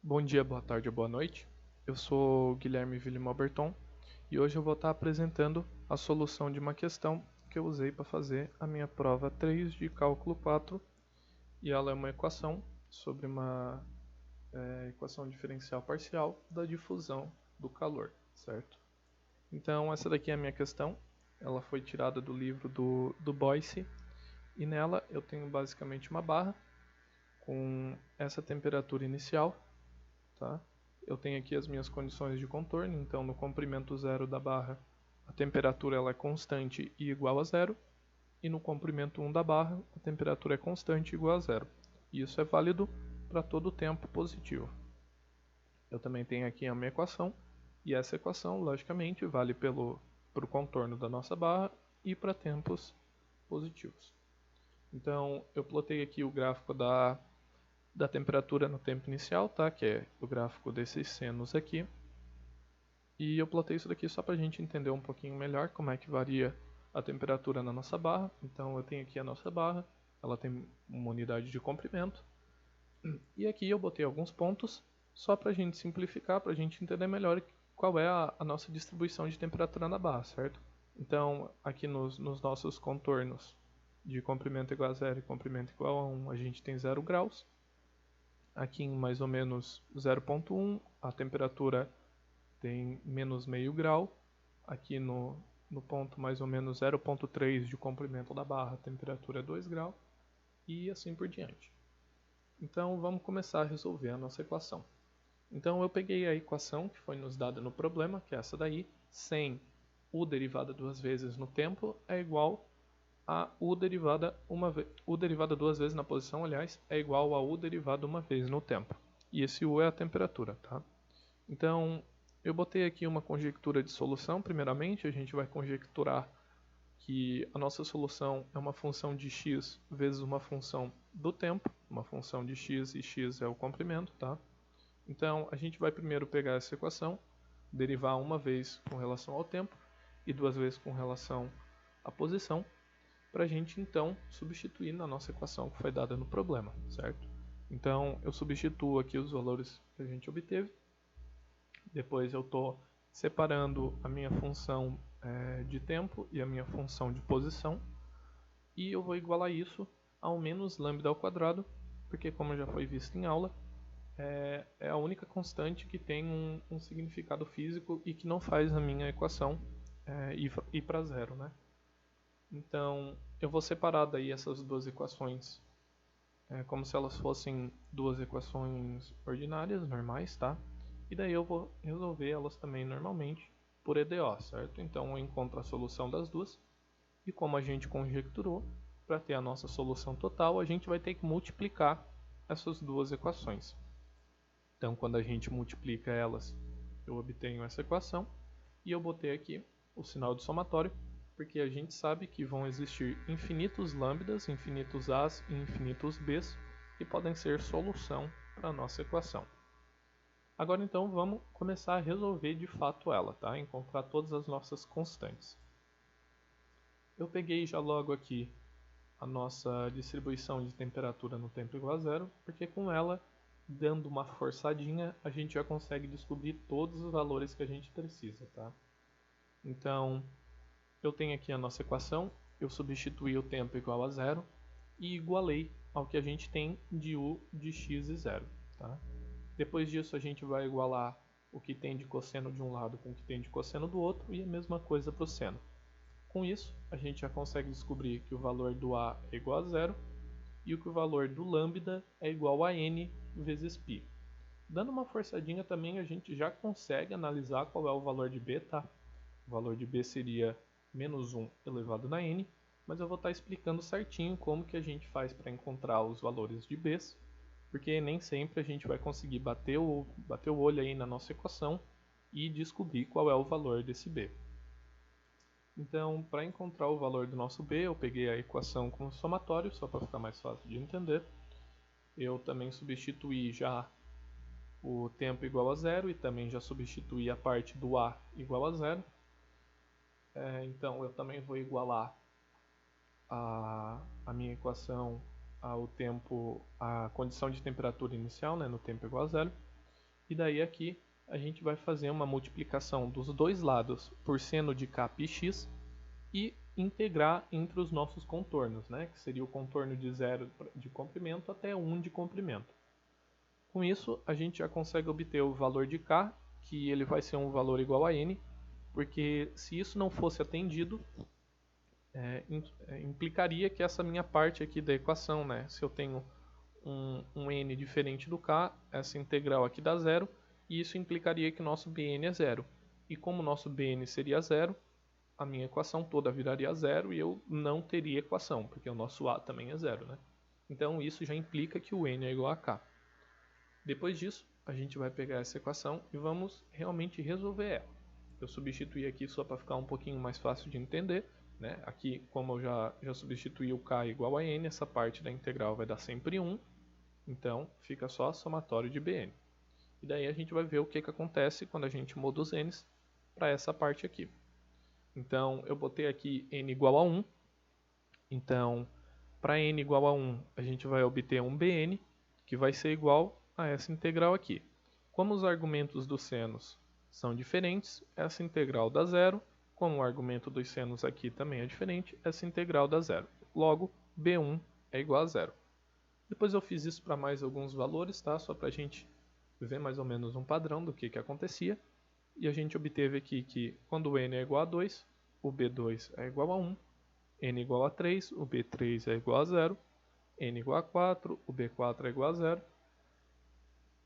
Bom dia, boa tarde ou boa noite. Eu sou o Guilherme Willem Alberton e hoje eu vou estar apresentando a solução de uma questão que eu usei para fazer a minha prova 3 de cálculo 4 e ela é uma equação sobre uma equação diferencial parcial da difusão do calor, certo? Então essa daqui é a minha questão, ela foi tirada do livro do Boyce e nela eu tenho basicamente uma barra com essa temperatura inicial. Tá? Eu tenho aqui as minhas condições de contorno, então no comprimento zero da barra a temperatura ela é constante e igual a zero, e no comprimento 1 da barra a temperatura é constante e igual a zero. E isso é válido para todo o tempo positivo. Eu também tenho aqui a minha equação, e essa equação logicamente vale para o contorno da nossa barra e para tempos positivos. Então eu plotei aqui o gráfico da temperatura no tempo inicial, tá? Que é o gráfico desses senos aqui. E eu plotei isso daqui só para a gente entender um pouquinho melhor como é que varia a temperatura na nossa barra. Então eu tenho aqui a nossa barra, ela tem uma unidade de comprimento. E aqui eu botei alguns pontos só para a gente simplificar, para a gente entender melhor qual é a nossa distribuição de temperatura na barra, certo? Então aqui nos nossos contornos de comprimento igual a zero e comprimento igual a 1, a gente tem 0 graus. Aqui em mais ou menos 0,1 a temperatura tem menos meio grau. Aqui no ponto mais ou menos 0,3 de comprimento da barra a temperatura é 2 graus. E assim por diante. Então vamos começar a resolver a nossa equação. Então eu peguei a equação que foi nos dada no problema, que é essa daí, sem u derivada duas vezes no tempo é igual a u derivada duas vezes na posição, aliás, é igual a u derivada uma vez no tempo. E esse u é a temperatura, tá? Então, eu botei aqui uma conjectura de solução. Primeiramente, a gente vai conjecturar que a nossa solução é uma função de x vezes uma função do tempo, uma função de x e x é o comprimento, tá? Então, a gente vai primeiro pegar essa equação, derivar uma vez com relação ao tempo e duas vezes com relação à posição, para a gente então substituir na nossa equação que foi dada no problema, certo? Então eu substituo aqui os valores que a gente obteve, depois eu estou separando a minha função de tempo e a minha função de posição, e eu vou igualar isso ao menos lambda ao quadrado, porque como já foi visto em aula, é a única constante que tem um significado físico e que não faz a minha equação ir para zero, né? Então, eu vou separar daí essas duas equações como se elas fossem duas equações ordinárias, normais, tá? E daí eu vou resolver elas também normalmente por EDO, certo? Então eu encontro a solução das duas, e como a gente conjecturou, para ter a nossa solução total, a gente vai ter que multiplicar essas duas equações. Então quando a gente multiplica elas, eu obtenho essa equação, e eu botei aqui o sinal de somatório, porque a gente sabe que vão existir infinitos lambdas, infinitos a's e infinitos b's, que podem ser solução para a nossa equação. Agora então vamos começar a resolver de fato ela, tá? Encontrar todas as nossas constantes. Eu peguei já logo aqui a nossa distribuição de temperatura no tempo igual a zero, porque com ela, dando uma forçadinha, a gente já consegue descobrir todos os valores que a gente precisa, tá? Então, eu tenho aqui a nossa equação, eu substituí o tempo igual a zero e igualei ao que a gente tem de u de x e zero. Tá? Depois disso a gente vai igualar o que tem de cosseno de um lado com o que tem de cosseno do outro e a mesma coisa para o seno. Com isso, a gente já consegue descobrir que o valor do a é igual a zero e que o valor do lambda é igual a n vezes π. Dando uma forçadinha também a gente já consegue analisar qual é o valor de b, tá? O valor de b seria menos 1 elevado na n, mas eu vou estar explicando certinho como que a gente faz para encontrar os valores de b's, porque nem sempre a gente vai conseguir bater o olho aí na nossa equação e descobrir qual é o valor desse b. Então, para encontrar o valor do nosso b, eu peguei a equação como somatório, só para ficar mais fácil de entender. Eu também substituí já o tempo igual a zero e também já substituí a parte do a igual a zero. Então eu também vou igualar a minha equação ao tempo, a condição de temperatura inicial, né, no tempo igual a zero. E daí aqui a gente vai fazer uma multiplicação dos dois lados por seno de k π x e integrar entre os nossos contornos, né? Que seria o contorno de 0 de comprimento até 1 de comprimento. Com isso, a gente já consegue obter o valor de k, que ele vai ser um valor igual a n, porque se isso não fosse atendido, implicaria que essa minha parte aqui da equação, né? Se eu tenho um n diferente do k, essa integral aqui dá zero, e isso implicaria que o nosso bn é zero. E como o nosso bn seria zero, a minha equação toda viraria zero e eu não teria equação, porque o nosso a também é zero, né? Então isso já implica que o n é igual a k. Depois disso, a gente vai pegar essa equação e vamos realmente resolver ela. Eu substituí aqui só para ficar um pouquinho mais fácil de entender, né? Aqui, como eu já substituí o k igual a n, essa parte da integral vai dar sempre 1, então fica só somatório de bn. E daí a gente vai ver o que acontece quando a gente muda os n's para essa parte aqui. Então, eu botei aqui n igual a 1. Então, para n igual a 1, a gente vai obter um bn, que vai ser igual a essa integral aqui. Como os argumentos dos senos são diferentes, essa integral dá zero. Como o argumento dos senos aqui também é diferente, essa integral dá zero. Logo, b1 é igual a zero. Depois eu fiz isso para mais alguns valores, tá? Só para a gente ver mais ou menos um padrão do que acontecia. E a gente obteve aqui que quando o n é igual a 2, o b2 é igual a 1, n igual a 3, o b3 é igual a 0, n igual a 4, o b4 é igual a 0.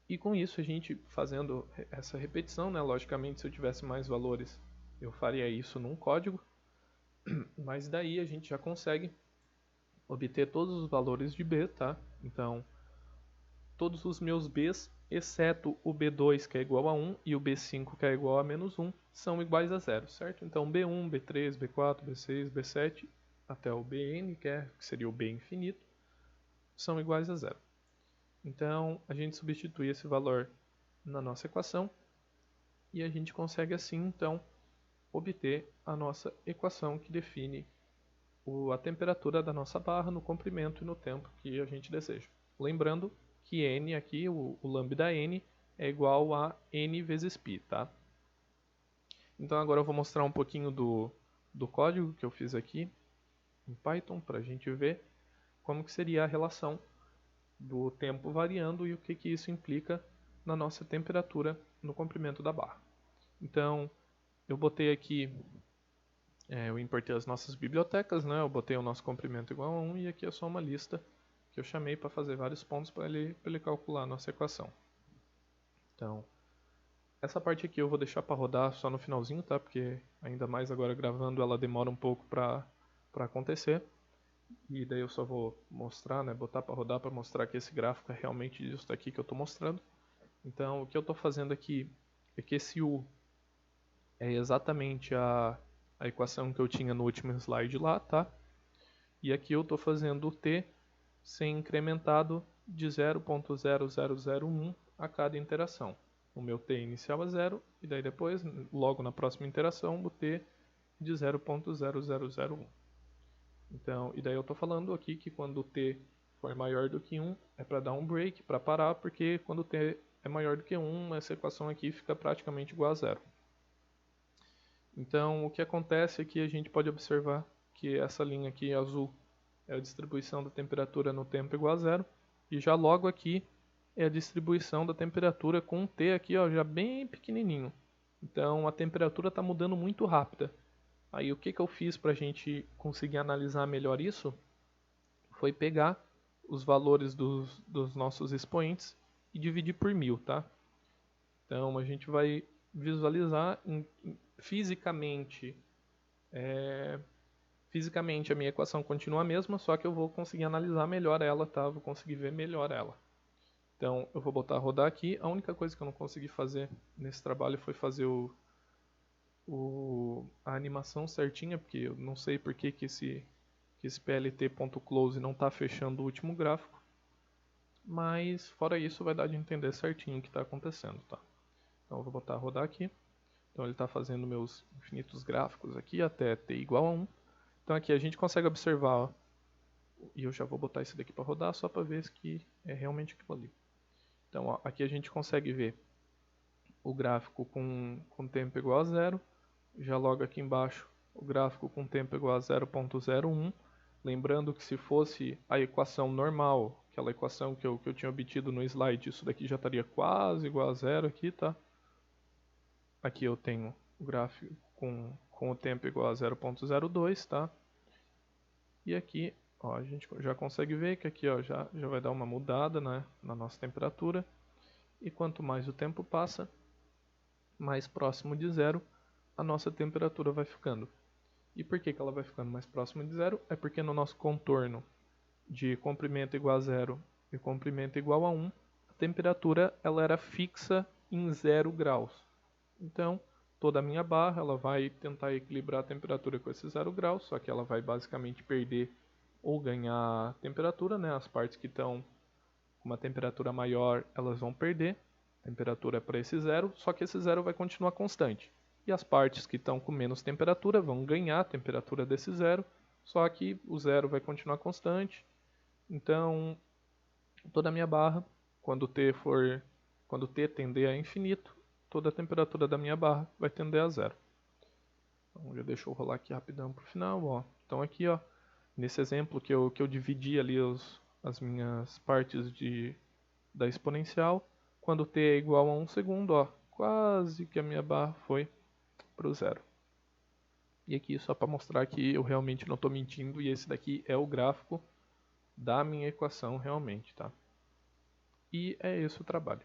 E com isso a gente fazendo essa repetição, né, logicamente se eu tivesse mais valores eu faria isso num código, mas daí a gente já consegue obter todos os valores de b, tá? Então, todos os meus b's, exceto o b2 que é igual a 1 e o b5 que é igual a menos 1, são iguais a zero, certo? Então b1, b3, b4, b6, b7, até o bn, que seria o b infinito, são iguais a zero. Então a gente substitui esse valor na nossa equação e a gente consegue assim então obter a nossa equação que define a temperatura da nossa barra no comprimento e no tempo que a gente deseja. Lembrando que n aqui, o lambda n, é igual a n vezes π, tá? Então agora eu vou mostrar um pouquinho do código que eu fiz aqui em Python para a gente ver como que seria a relação do tempo variando e o que isso implica na nossa temperatura no comprimento da barra. Então eu botei aqui, eu importei as nossas bibliotecas, né? Eu botei o nosso comprimento igual a 1 e aqui é só uma lista que eu chamei para fazer vários pontos para ele calcular a nossa equação. Então, essa parte aqui eu vou deixar para rodar só no finalzinho, tá? Porque ainda mais agora gravando ela demora um pouco para acontecer. E daí eu só vou mostrar, né? Botar para rodar para mostrar que esse gráfico é realmente isso daqui que eu estou mostrando. Então, o que eu estou fazendo aqui é que esse U é exatamente a equação que eu tinha no último slide lá, tá? E aqui eu estou fazendo o T ser incrementado de 0.0001 a cada interação. O meu T inicial é 0, e daí depois, logo na próxima interação, o T de 0.0001. Então, e daí eu estou falando aqui que quando o T for maior do que 1, é para dar um break, para parar, porque quando o T é maior do que 1, essa equação aqui fica praticamente igual a zero. Então, o que acontece aqui, a gente pode observar que essa linha aqui azul é a distribuição da temperatura no tempo igual a zero, e já logo aqui é a distribuição da temperatura com um T aqui, ó, já bem pequenininho. Então, a temperatura está mudando muito rápida. Aí o que eu fiz para a gente conseguir analisar melhor isso foi pegar os valores dos nossos expoentes e dividir por 1000, tá? Então a gente vai visualizar fisicamente, fisicamente a minha equação continua a mesma, só que eu vou conseguir analisar melhor ela, tá? Vou conseguir ver melhor ela. Então eu vou botar a rodar aqui. A única coisa que eu não consegui fazer nesse trabalho foi fazer a animação certinha, porque eu não sei por que esse plt.close não está fechando o último gráfico, mas fora isso vai dar de entender certinho o que está acontecendo, tá? Então eu vou botar a rodar aqui. Então ele está fazendo meus infinitos gráficos aqui até t igual a 1. Então aqui a gente consegue observar, ó, e eu já vou botar esse daqui para rodar só para ver que é realmente aquilo ali. Então ó, aqui a gente consegue ver o gráfico com tempo igual a zero, já logo aqui embaixo o gráfico com tempo igual a 0.01, lembrando que se fosse a equação normal, aquela equação que eu tinha obtido no slide, isso daqui já estaria quase igual a zero aqui, tá? Aqui eu tenho o gráfico com o tempo igual a 0.02, tá? E aqui, ó, a gente já consegue ver que aqui, ó, já vai dar uma mudada, né, na nossa temperatura. E quanto mais o tempo passa, mais próximo de zero a nossa temperatura vai ficando. E por que ela vai ficando mais próxima de zero? É porque no nosso contorno de comprimento igual a zero e comprimento igual a 1, a temperatura ela era fixa em 0 graus. Então, toda a minha barra ela vai tentar equilibrar a temperatura com esses 0 graus, só que ela vai basicamente perder ou ganhar temperatura, né? As partes que estão com uma temperatura maior, elas vão perder temperatura para esse zero, só que esse zero vai continuar constante. E as partes que estão com menos temperatura vão ganhar a temperatura desse zero, só que o zero vai continuar constante. Então, toda a minha barra, quando t tender a infinito, toda a temperatura da minha barra vai tender a zero. Então, já deixa eu rolar aqui rapidão para o final. Ó. Então aqui, ó, nesse exemplo que eu dividi ali as minhas partes da exponencial, quando t é igual a 1 segundo, ó, quase que a minha barra foi para o zero. E aqui só para mostrar que eu realmente não estou mentindo e esse daqui é o gráfico da minha equação realmente, tá? E é esse o trabalho.